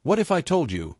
What if I told you?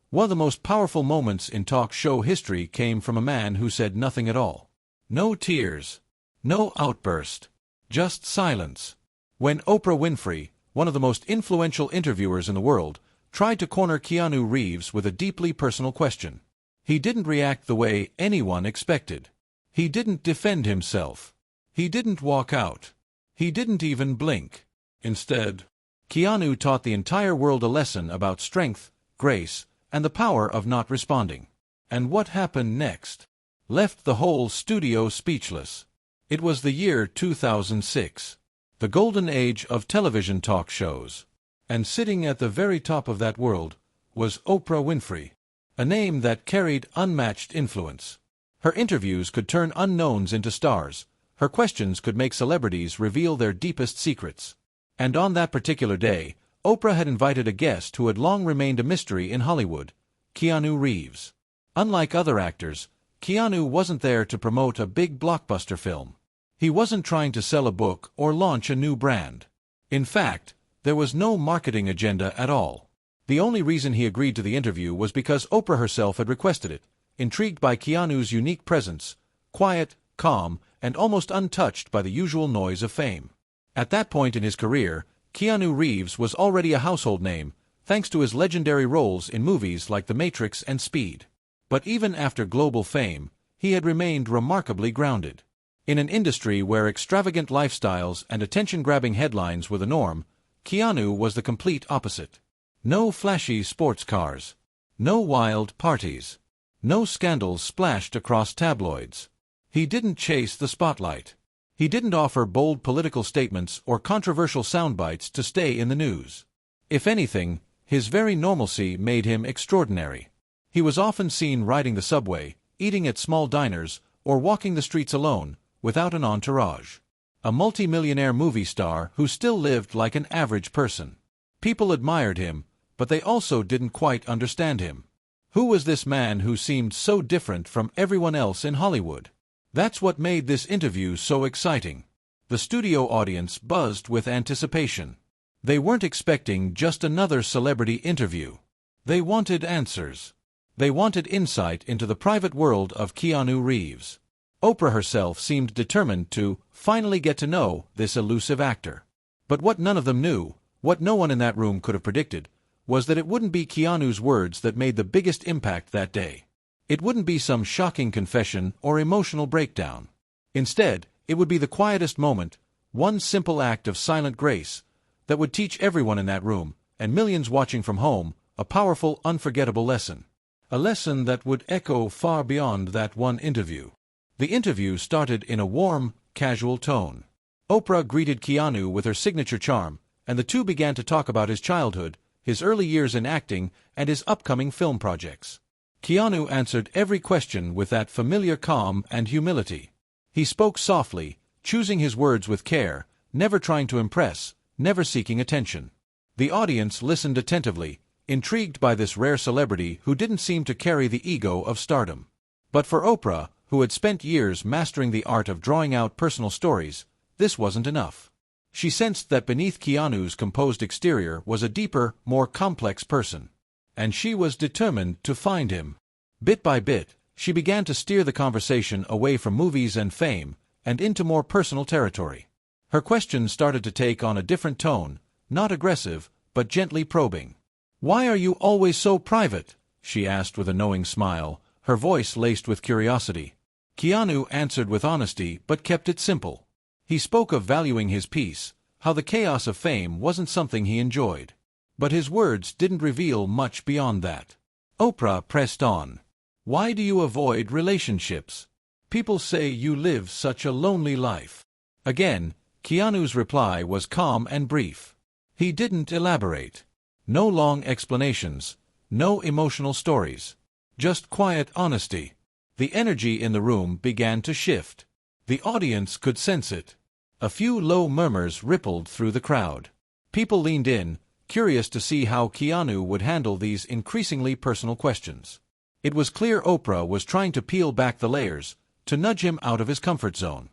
One of the most powerful moments in talk show history came from a man who said nothing at all. No tears. No outburst. Just silence. When Oprah Winfrey, one of the most influential interviewers in the world, tried to corner Keanu Reeves with a deeply personal question, he didn't react the way anyone expected. He didn't defend himself. He didn't walk out. He didn't even blink. Instead, Keanu taught the entire world a lesson about strength, grace, and the power of not responding. And what happened next left the whole studio speechless. It was the year 2006, the golden age of television talk shows. And sitting at the very top of that world was Oprah Winfrey, a name that carried unmatched influence. Her interviews could turn unknowns into stars. Her questions could make celebrities reveal their deepest secrets. And on that particular day, Oprah had invited a guest who had long remained a mystery in Hollywood, Keanu Reeves. Unlike other actors, Keanu wasn't there to promote a big blockbuster film. He wasn't trying to sell a book or launch a new brand. In fact, there was no marketing agenda at all. The only reason he agreed to the interview was because Oprah herself had requested it, intrigued by Keanu's unique presence, quiet, calm, and almost untouched by the usual noise of fame. At that point in his career, Keanu Reeves was already a household name, thanks to his legendary roles in movies like The Matrix and Speed. But even after global fame, he had remained remarkably grounded. In an industry where extravagant lifestyles and attention-grabbing headlines were the norm, Keanu was the complete opposite. No flashy sports cars. No wild parties. No scandals splashed across tabloids. He didn't chase the spotlight. He didn't offer bold political statements or controversial soundbites to stay in the news. If anything, his very normalcy made him extraordinary. He was often seen riding the subway, eating at small diners, or walking the streets alone, without an entourage. A multi-millionaire movie star who still lived like an average person. People admired him, but they also didn't quite understand him. Who was this man who seemed so different from everyone else in Hollywood? That's what made this interview so exciting. The studio audience buzzed with anticipation. They weren't expecting just another celebrity interview. They wanted answers. They wanted insight into the private world of Keanu Reeves. Oprah herself seemed determined to finally get to know this elusive actor. But what none of them knew, what no one in that room could have predicted, was that it wouldn't be Keanu's words that made the biggest impact that day. It wouldn't be some shocking confession or emotional breakdown. Instead, it would be the quietest moment, one simple act of silent grace, that would teach everyone in that room, and millions watching from home, a powerful, unforgettable lesson. A lesson that would echo far beyond that one interview. The interview started in a warm, casual tone. Oprah greeted Keanu with her signature charm, and the two began to talk about his childhood, his early years in acting, and his upcoming film projects. Keanu answered every question with that familiar calm and humility. He spoke softly, choosing his words with care, never trying to impress, never seeking attention. The audience listened attentively, intrigued by this rare celebrity who didn't seem to carry the ego of stardom. But for Oprah, who had spent years mastering the art of drawing out personal stories, this wasn't enough. She sensed that beneath Keanu's composed exterior was a deeper, more complex person. And she was determined to find him. Bit by bit, she began to steer the conversation away from movies and fame, and into more personal territory. Her questions started to take on a different tone, not aggressive, but gently probing. "Why are you always so private?" she asked with a knowing smile, her voice laced with curiosity. Keanu answered with honesty, but kept it simple. He spoke of valuing his peace, how the chaos of fame wasn't something he enjoyed. But his words didn't reveal much beyond that. Oprah pressed on. "Why do you avoid relationships? People say you live such a lonely life." Again, Keanu's reply was calm and brief. He didn't elaborate. No long explanations, no emotional stories. Just quiet honesty. The energy in the room began to shift. The audience could sense it. A few low murmurs rippled through the crowd. People leaned in, curious to see how Keanu would handle these increasingly personal questions. It was clear Oprah was trying to peel back the layers, to nudge him out of his comfort zone.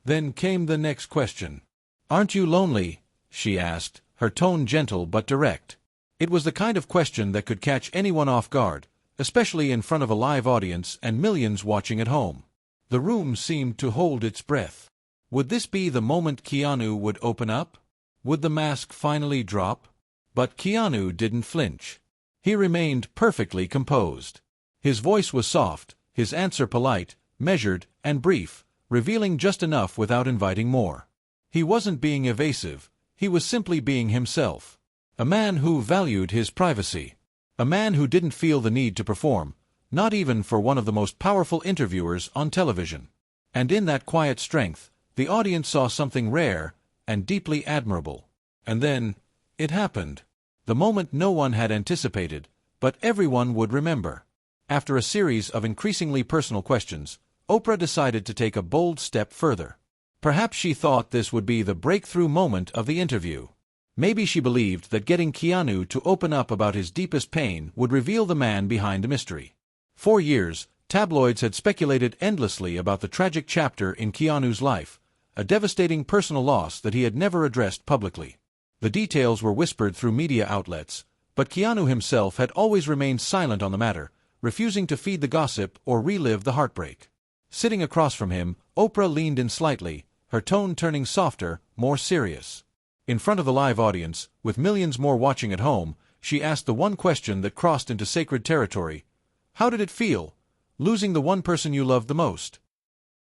Then came the next question. "Aren't you lonely?" she asked, her tone gentle but direct. It was the kind of question that could catch anyone off guard, especially in front of a live audience and millions watching at home. The room seemed to hold its breath. Would this be the moment Keanu would open up? Would the mask finally drop? But Keanu didn't flinch. He remained perfectly composed. His voice was soft, his answer polite, measured, and brief, revealing just enough without inviting more. He wasn't being evasive, he was simply being himself. A man who valued his privacy. A man who didn't feel the need to perform, not even for one of the most powerful interviewers on television. And in that quiet strength, the audience saw something rare and deeply admirable. And then, it happened. The moment no one had anticipated, but everyone would remember. After a series of increasingly personal questions, Oprah decided to take a bold step further. Perhaps she thought this would be the breakthrough moment of the interview. Maybe she believed that getting Keanu to open up about his deepest pain would reveal the man behind the mystery. For years, tabloids had speculated endlessly about the tragic chapter in Keanu's life, a devastating personal loss that he had never addressed publicly. The details were whispered through media outlets, but Keanu himself had always remained silent on the matter, refusing to feed the gossip or relive the heartbreak. Sitting across from him, Oprah leaned in slightly, her tone turning softer, more serious. In front of the live audience, with millions more watching at home, she asked the one question that crossed into sacred territory. How did it feel, losing the one person you loved the most?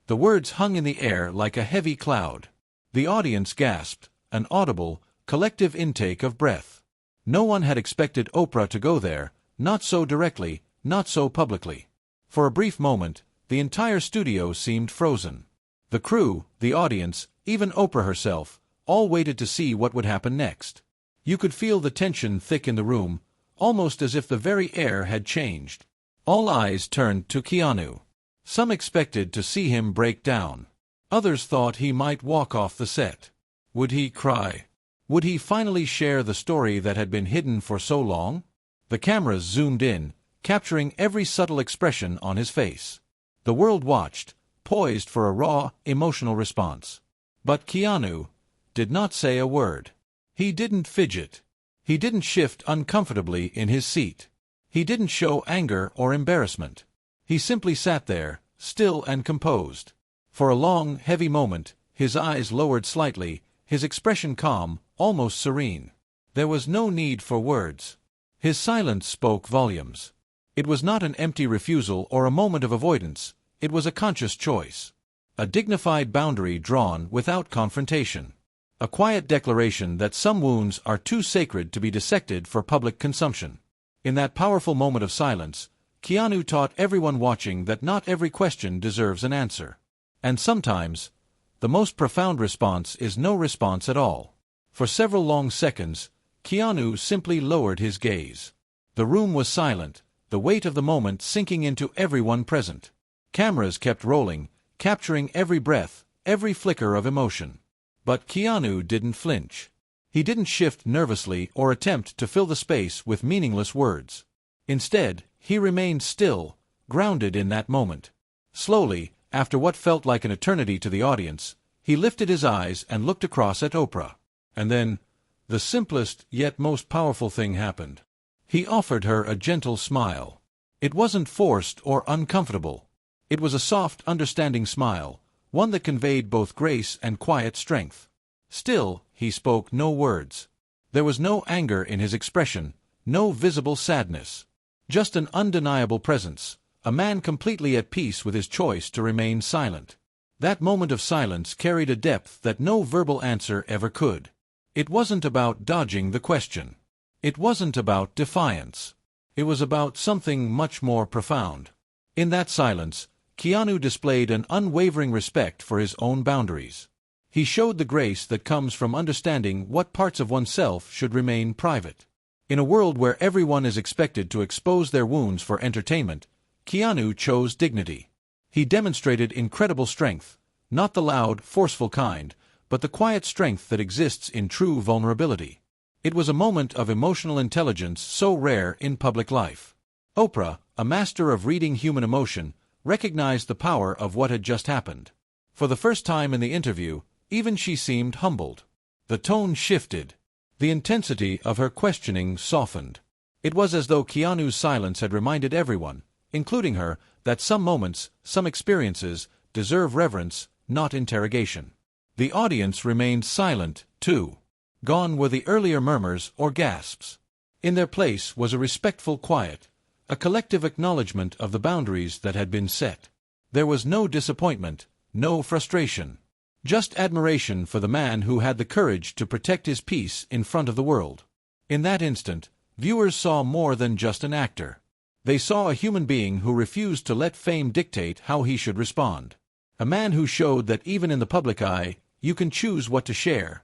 The words hung in the air like a heavy cloud. The audience gasped, an audible, collective intake of breath. No one had expected Oprah to go there, not so directly, not so publicly. For a brief moment, the entire studio seemed frozen. The crew, the audience, even Oprah herself, all waited to see what would happen next. You could feel the tension thick in the room, almost as if the very air had changed. All eyes turned to Keanu. Some expected to see him break down. Others thought he might walk off the set. Would he cry? Would he finally share the story that had been hidden for so long? The cameras zoomed in, capturing every subtle expression on his face. The world watched, poised for a raw, emotional response. But Keanu did not say a word. He didn't fidget. He didn't shift uncomfortably in his seat. He didn't show anger or embarrassment. He simply sat there, still and composed. For a long, heavy moment, his eyes lowered slightly, his expression calm, almost serene. There was no need for words. His silence spoke volumes. It was not an empty refusal or a moment of avoidance. It was a conscious choice. A dignified boundary drawn without confrontation. A quiet declaration that some wounds are too sacred to be dissected for public consumption. In that powerful moment of silence, Keanu taught everyone watching that not every question deserves an answer. And sometimes, the most profound response is no response at all. For several long seconds, Keanu simply lowered his gaze. The room was silent, the weight of the moment sinking into everyone present. Cameras kept rolling, capturing every breath, every flicker of emotion. But Keanu didn't flinch. He didn't shift nervously or attempt to fill the space with meaningless words. Instead, he remained still, grounded in that moment. Slowly, after what felt like an eternity to the audience, he lifted his eyes and looked across at Oprah. And then, the simplest yet most powerful thing happened. He offered her a gentle smile. It wasn't forced or uncomfortable. It was a soft, understanding smile, one that conveyed both grace and quiet strength. Still, he spoke no words. There was no anger in his expression, no visible sadness. Just an undeniable presence, a man completely at peace with his choice to remain silent. That moment of silence carried a depth that no verbal answer ever could. It wasn't about dodging the question. It wasn't about defiance. It was about something much more profound. In that silence, Keanu displayed an unwavering respect for his own boundaries. He showed the grace that comes from understanding what parts of oneself should remain private. In a world where everyone is expected to expose their wounds for entertainment, Keanu chose dignity. He demonstrated incredible strength, not the loud, forceful kind, but the quiet strength that exists in true vulnerability. It was a moment of emotional intelligence so rare in public life. Oprah, a master of reading human emotion, recognized the power of what had just happened. For the first time in the interview, even she seemed humbled. The tone shifted. The intensity of her questioning softened. It was as though Keanu's silence had reminded everyone, including her, that some moments, some experiences, deserve reverence, not interrogation. The audience remained silent, too. Gone were the earlier murmurs or gasps. In their place was a respectful quiet, a collective acknowledgement of the boundaries that had been set. There was no disappointment, no frustration. Just admiration for the man who had the courage to protect his peace in front of the world. In that instant, viewers saw more than just an actor. They saw a human being who refused to let fame dictate how he should respond. A man who showed that even in the public eye, you can choose what to share,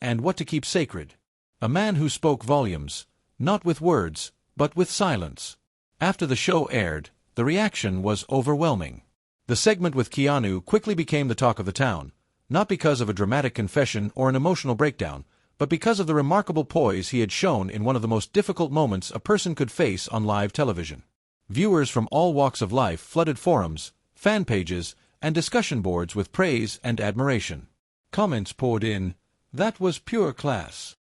and what to keep sacred. A man who spoke volumes, not with words, but with silence. After the show aired, the reaction was overwhelming. The segment with Keanu quickly became the talk of the town, not because of a dramatic confession or an emotional breakdown, but because of the remarkable poise he had shown in one of the most difficult moments a person could face on live television. Viewers from all walks of life flooded forums, fan pages, and discussion boards with praise and admiration. Comments poured in, "That was pure class.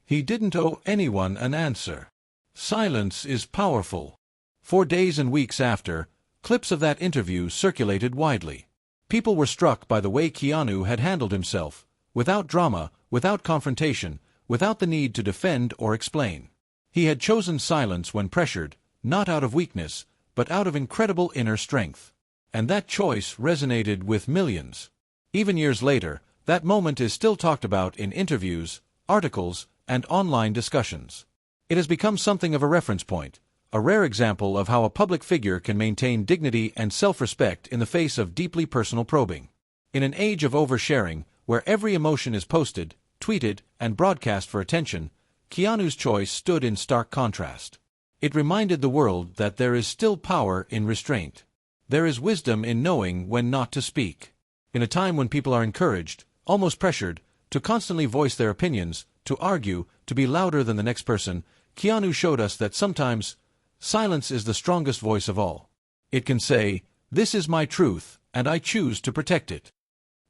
He didn't owe anyone an answer. Silence is powerful." For days and weeks after, clips of that interview circulated widely. People were struck by the way Keanu had handled himself, without drama, without confrontation, without the need to defend or explain. He had chosen silence when pressured, not out of weakness, but out of incredible inner strength. And that choice resonated with millions. Even years later, that moment is still talked about in interviews, articles, and online discussions. It has become something of a reference point, a rare example of how a public figure can maintain dignity and self-respect in the face of deeply personal probing. In an age of oversharing, where every emotion is posted, tweeted, and broadcast for attention, Keanu's choice stood in stark contrast. It reminded the world that there is still power in restraint. There is wisdom in knowing when not to speak. In a time when people are encouraged, almost pressured, to constantly voice their opinions, to argue, to be louder than the next person, Keanu showed us that sometimes, silence is the strongest voice of all. It can say, "This is my truth, and I choose to protect it."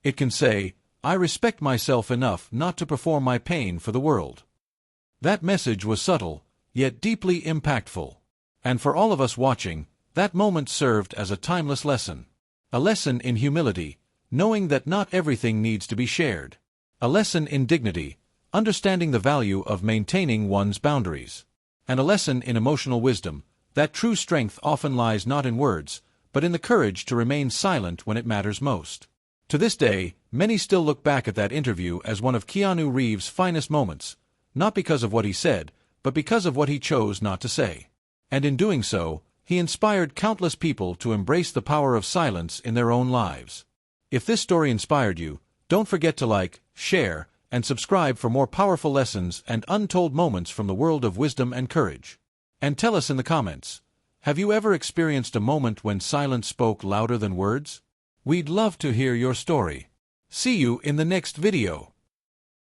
It can say, "I respect myself enough not to perform my pain for the world." That message was subtle, yet deeply impactful. And for all of us watching, that moment served as a timeless lesson. A lesson in humility, knowing that not everything needs to be shared. A lesson in dignity, understanding the value of maintaining one's boundaries. And a lesson in emotional wisdom, that true strength often lies not in words, but in the courage to remain silent when it matters most. To this day, many still look back at that interview as one of Keanu Reeves' finest moments, not because of what he said, but because of what he chose not to say. And in doing so, he inspired countless people to embrace the power of silence in their own lives. If this story inspired you, don't forget to like, share, and subscribe for more powerful lessons and untold moments from the world of wisdom and courage. And tell us in the comments, have you ever experienced a moment when silence spoke louder than words? We'd love to hear your story. See you in the next video.